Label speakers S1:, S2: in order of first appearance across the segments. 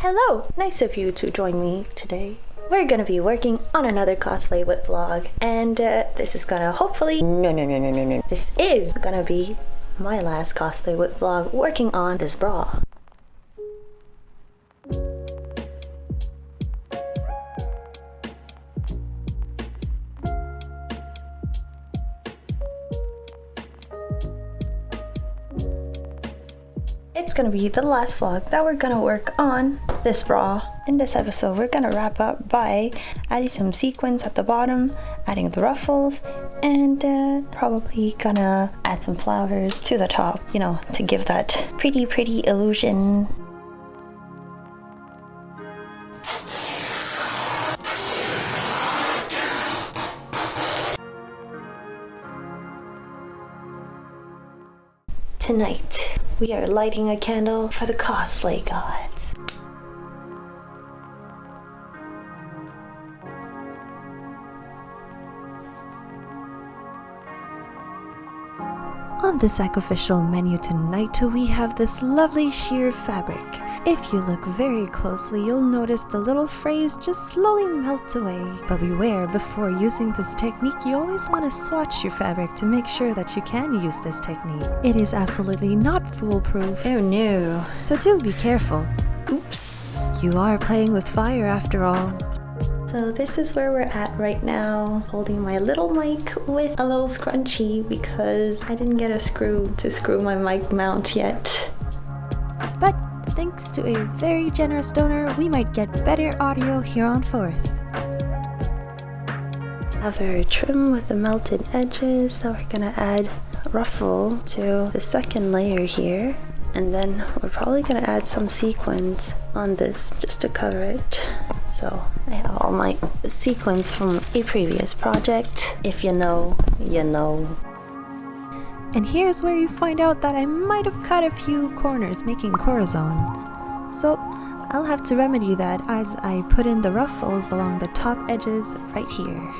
S1: Hello! Nice of you to join me today. We're gonna be working on another Cosplay WIP vlog, and this is gonna hopefully... No. This is gonna be my last Cosplay WIP vlog working on this bra. It's gonna be the last vlog that we're gonna work on this bra. In this episode, we're gonna wrap up by adding some sequins at the bottom, adding the ruffles, and probably gonna add some flowers to the top, you know, to give that pretty illusion. Tonight, we are lighting a candle for the cosplay gods.
S2: On the sacrificial menu tonight, we have this lovely sheer fabric. If you look very closely, you'll notice the little phrase just slowly melt away. But beware, before using this technique, you always want to swatch your fabric to make sure that you can use this technique. It is absolutely not foolproof.
S1: Oh no.
S2: So do be careful.
S1: Oops.
S2: You are playing with fire after all.
S1: So this is where we're at right now, holding my little mic with a little scrunchie because I didn't get a screw to screw my mic mount yet.
S2: But thanks to a very generous donor, we might get better audio here on forth.
S1: Have our trim with the melted edges. Now we're gonna add ruffle to the second layer here. And then we're probably gonna add some sequins on this just to cover it. So I have all my sequins from a previous project. If you know, you know.
S2: And here's where you find out that I might have cut a few corners making corazon. So I'll have to remedy that as I put in the ruffles along the top edges right here.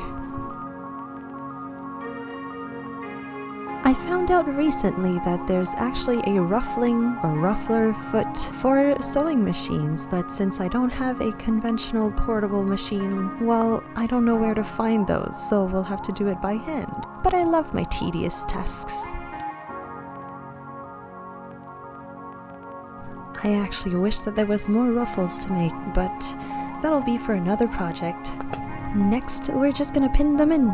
S2: I found out recently that there's actually a ruffling or ruffler foot for sewing machines, but since I don't have a conventional portable machine, well, I don't know where to find those, so we'll have to do it by hand. But I love my tedious tasks. I actually wish that there was more ruffles to make, but that'll be for another project. Next, we're just gonna pin them in.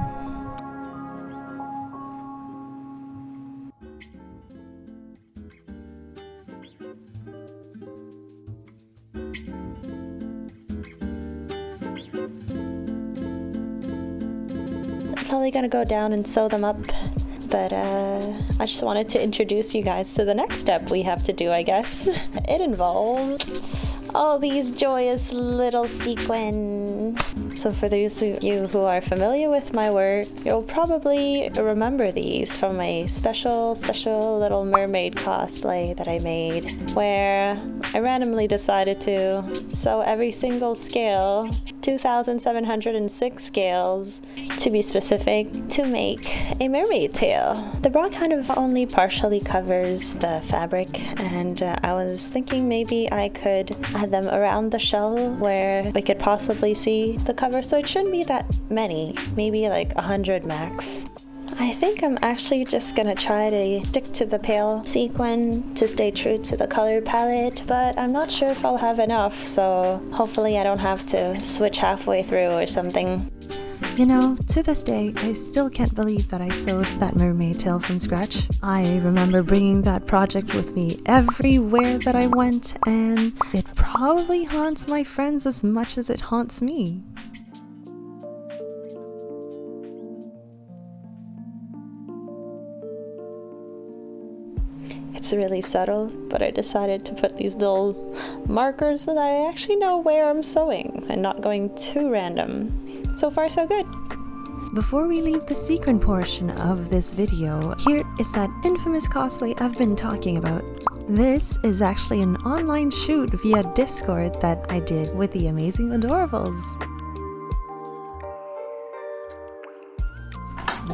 S1: Probably gonna go down and sew them up, but I just wanted to introduce you guys to the next step we have to do, I guess. It involves all these joyous little sequins. So for those of you who are familiar with my work, you'll probably remember these from my special little mermaid cosplay that I made, where I randomly decided to sew every single scale, 2,706 scales to be specific, to make a mermaid tail. The bra kind of only partially covers the fabric, and I was thinking maybe I could add them around the shell where we could possibly see the cover, so it shouldn't be that many, maybe like 100 max. I think I'm actually just gonna try to stick to the pale sequin to stay true to the color palette, but I'm not sure if I'll have enough, so hopefully I don't have to switch halfway through or something.
S2: You know, to this day, I still can't believe that I sewed that mermaid tail from scratch. I remember bringing that project with me everywhere that I went, and it probably haunts my friends as much as it haunts me.
S1: It's really subtle, but I decided to put these little markers so that I actually know where I'm sewing and not going too random. So far, so good.
S2: Before we leave the sequin portion of this video, here is that infamous cosplay I've been talking about. This is actually an online shoot via Discord that I did with the amazing Adorables.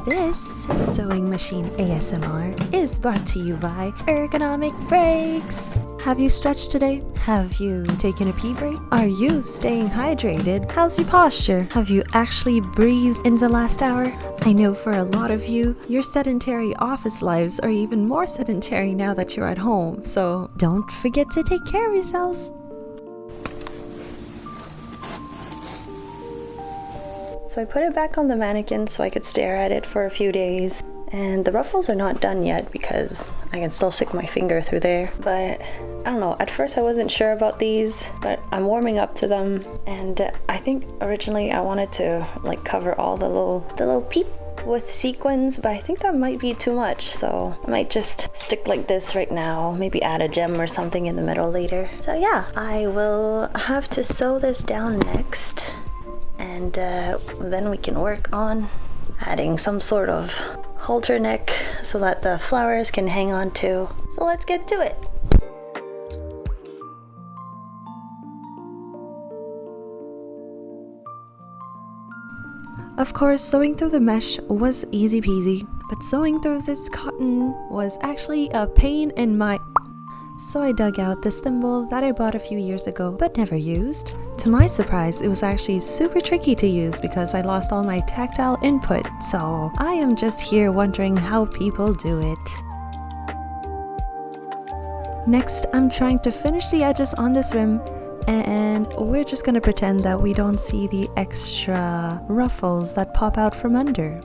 S2: This sewing machine ASMR is brought to you by Ergonomic Breaks. Have you stretched today? Have you taken a pee break? Are you staying hydrated? How's your posture? Have you actually breathed in the last hour? I know for a lot of you, your sedentary office lives are even more sedentary now that you're at home, so don't forget to take care of yourselves.
S1: So I put it back on the mannequin so I could stare at it for a few days. And the ruffles are not done yet because I can still stick my finger through there. But I don't know, at first I wasn't sure about these, but I'm warming up to them. And I think originally I wanted to like cover all the little peep with sequins, but I think that might be too much. So I might just stick like this right now, maybe add a gem or something in the middle later. So yeah, I will have to sew this down next. And then we can work on adding some sort of halter neck so that the flowers can hang on to. So let's get to it.
S2: Of course, sewing through the mesh was easy peasy, but sewing through this cotton was actually a pain in my... So I dug out this thimble that I bought a few years ago but never used. To my surprise, it was actually super tricky to use because I lost all my tactile input, so I am just here wondering how people do it. Next, I'm trying to finish the edges on this rim, and we're just gonna pretend that we don't see the extra ruffles that pop out from under.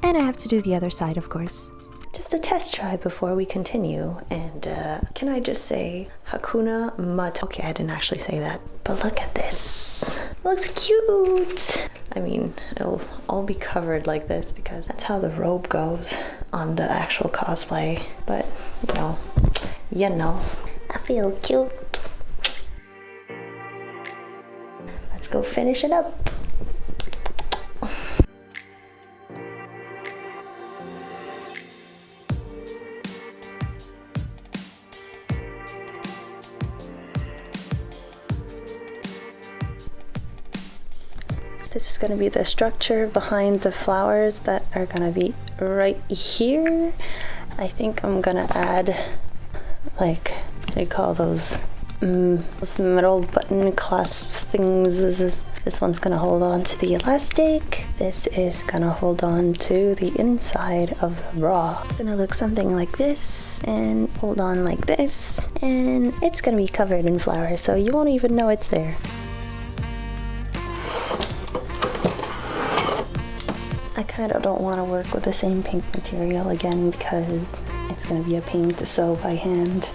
S2: And I have to do the other side, of course.
S1: Just a test try before we continue, and can I just say Hakuna Mat... Okay, I didn't actually say that, but look at this. It looks cute. I mean, it'll all be covered like this because that's how the robe goes on the actual cosplay, but you know, I feel cute. Let's go finish it up. This is going to be the structure behind the flowers that are going to be right here. I think I'm going to add, like, what do you call those metal button clasp things. This one's going to hold on to the elastic. This is going to hold on to the inside of the bra. It's going to look something like this and hold on like this. And it's going to be covered in flowers, so you won't even know it's there. I kind of don't want to work with the same pink material again because it's going to be a pain to sew by hand.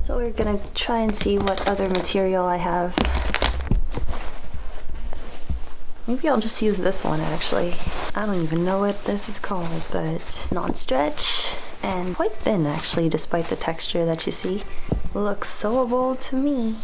S1: So we're going to try and see what other material I have. Maybe I'll just use this one actually. I don't even know what this is called, but non-stretch and quite thin actually, despite the texture that you see. Looks sewable to me.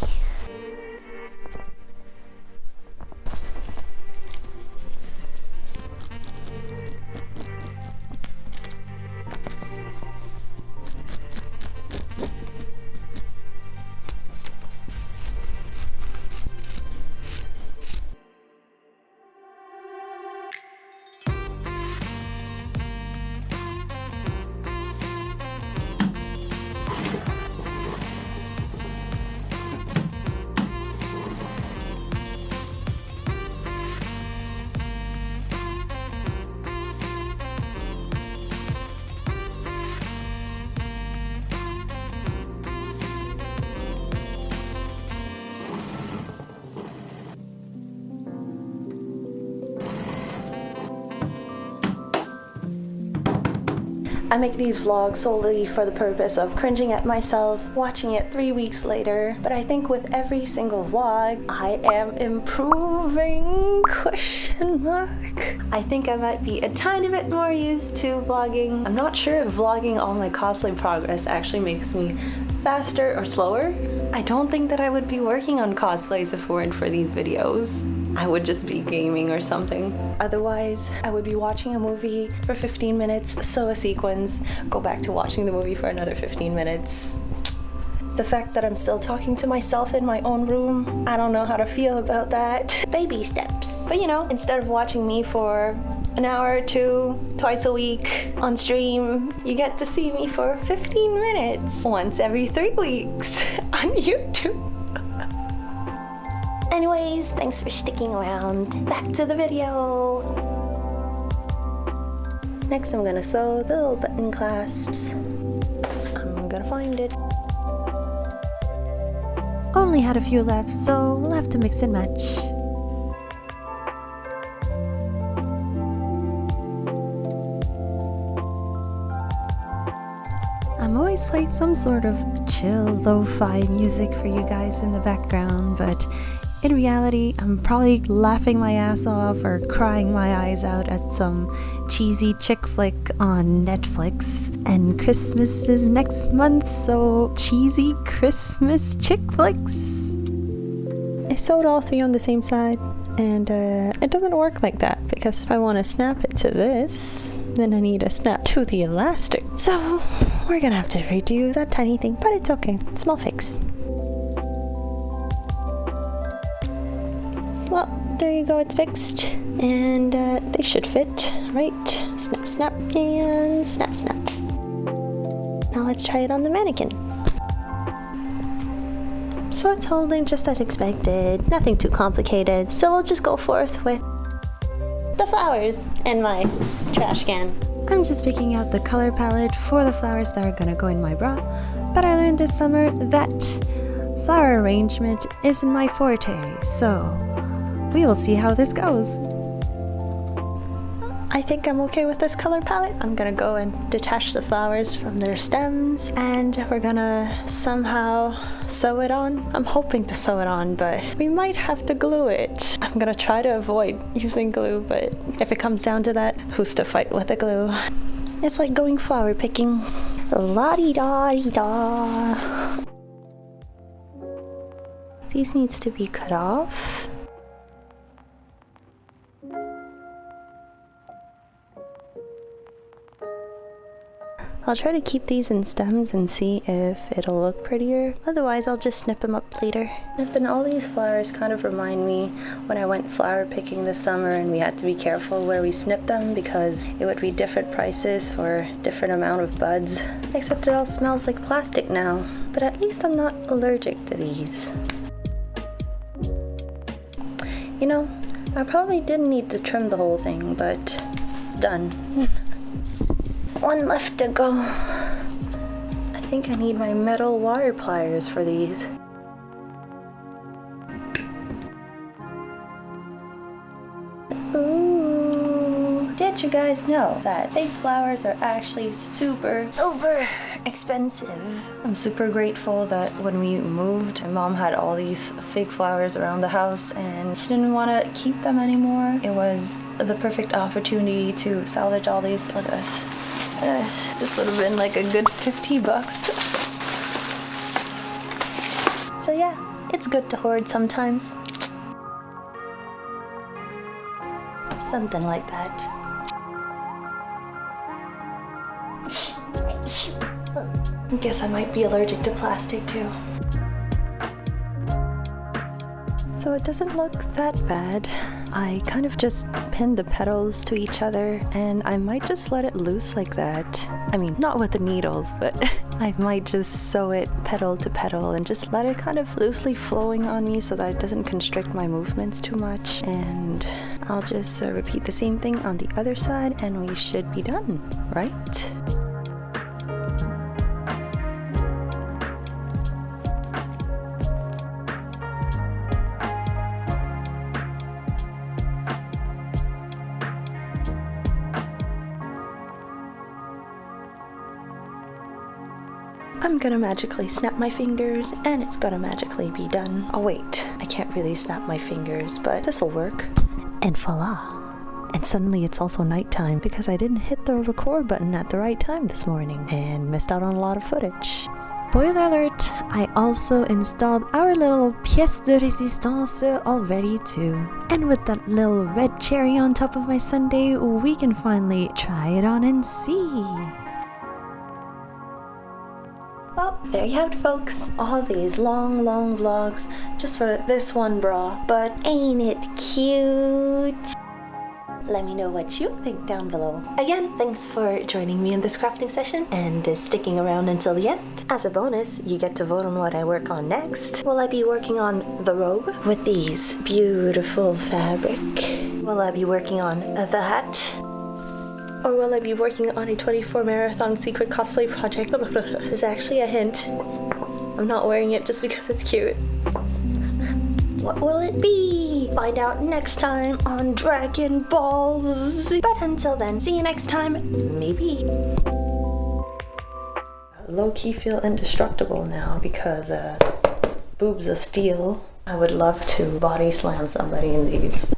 S1: I make these vlogs solely for the purpose of cringing at myself, watching it 3 weeks later, but I think with every single vlog, I am improving, ? I think I might be a tiny bit more used to vlogging. I'm not sure if vlogging all my cosplay progress actually makes me faster or slower. I don't think that I would be working on cosplays if it weren't for these videos. I would just be gaming or something. Otherwise, I would be watching a movie for 15 minutes, sew a sequins, go back to watching the movie for another 15 minutes. The fact that I'm still talking to myself in my own room, I don't know how to feel about that. Baby steps. But you know, instead of watching me for an hour or two, twice a week on stream, you get to see me for 15 minutes, once every 3 weeks on YouTube. Anyways, thanks for sticking around. Back to the video. Next I'm gonna sew the little button clasps. I'm gonna find it.
S2: Only had a few left, so we'll have to mix and match. I'm always playing some sort of chill, lo-fi music for you guys in the background, but in reality, I'm probably laughing my ass off or crying my eyes out at some cheesy chick flick on Netflix. And Christmas is next month, so cheesy Christmas chick flicks.
S1: I sewed all 3 on the same side, and it doesn't work like that, because if I want to snap it to this, then I need to snap to the elastic. So we're gonna have to redo that tiny thing, but it's okay. Small fix. Well, there you go, it's fixed. And they should fit, right? Snap, snap, and snap, snap. Now let's try it on the mannequin. So it's holding just as expected, nothing too complicated. So we'll just go forth with the flowers and my trash can.
S2: I'm just picking out the color palette for the flowers that are gonna go in my bra, but I learned this summer that flower arrangement isn't my forte, so we will see how this goes.
S1: I think I'm okay with this color palette. I'm gonna go and detach the flowers from their stems, and we're gonna somehow sew it on. I'm hoping to sew it on, but we might have to glue it. I'm gonna try to avoid using glue, but if it comes down to that, who's to fight with the glue? It's like going flower picking. La-di-da-di-da. These needs to be cut off. I'll try to keep these in stems and see if it'll look prettier. Otherwise, I'll just snip them up later. And then all these flowers kind of remind me when I went flower picking this summer and we had to be careful where we snip them because it would be different prices for different amount of buds. Except it all smells like plastic now. But at least I'm not allergic to these. You know, I probably didn't need to trim the whole thing, but it's done. One left to go. I think I need my metal wire pliers for these. Ooh. Did you guys know that fake flowers are actually super expensive? I'm super grateful that when we moved, my mom had all these fake flowers around the house and she didn't want to keep them anymore. It was the perfect opportunity to salvage all these. Look at this. This would have been like a good $50. So yeah, it's good to hoard sometimes. Something like that. I guess I might be allergic to plastic too. So it doesn't look that bad. I kind of just pinned the petals to each other and I might just let it loose like that. I mean, not with the needles, but I might just sew it petal to petal and just let it kind of loosely flowing on me so that it doesn't constrict my movements too much. And I'll just repeat the same thing on the other side and we should be done, right? I'm gonna magically snap my fingers and it's gonna magically be done. Oh wait, I can't really snap my fingers, but this'll work. And voila! And suddenly it's also nighttime because I didn't hit the record button at the right time this morning and missed out on a lot of footage.
S2: Spoiler alert, I also installed our little pièce de résistance already too. And with that little red cherry on top of my sundae, we can finally try it on and see.
S1: Well, there you have it, folks. All these long vlogs just for this one bra. But ain't it cute? Let me know what you think down below. Again, thanks for joining me in this crafting session and sticking around until the end. As a bonus, you get to vote on what I work on next. Will I be working on the robe with these beautiful fabric? Will I be working on the hat? Or will I be working on a 24 marathon secret cosplay project? This is actually a hint. I'm not wearing it just because it's cute. What will it be? Find out next time on Dragon Balls. But until then, see you next time. Maybe. Low-key feel indestructible now because boobs of steel. I would love to body slam somebody in these.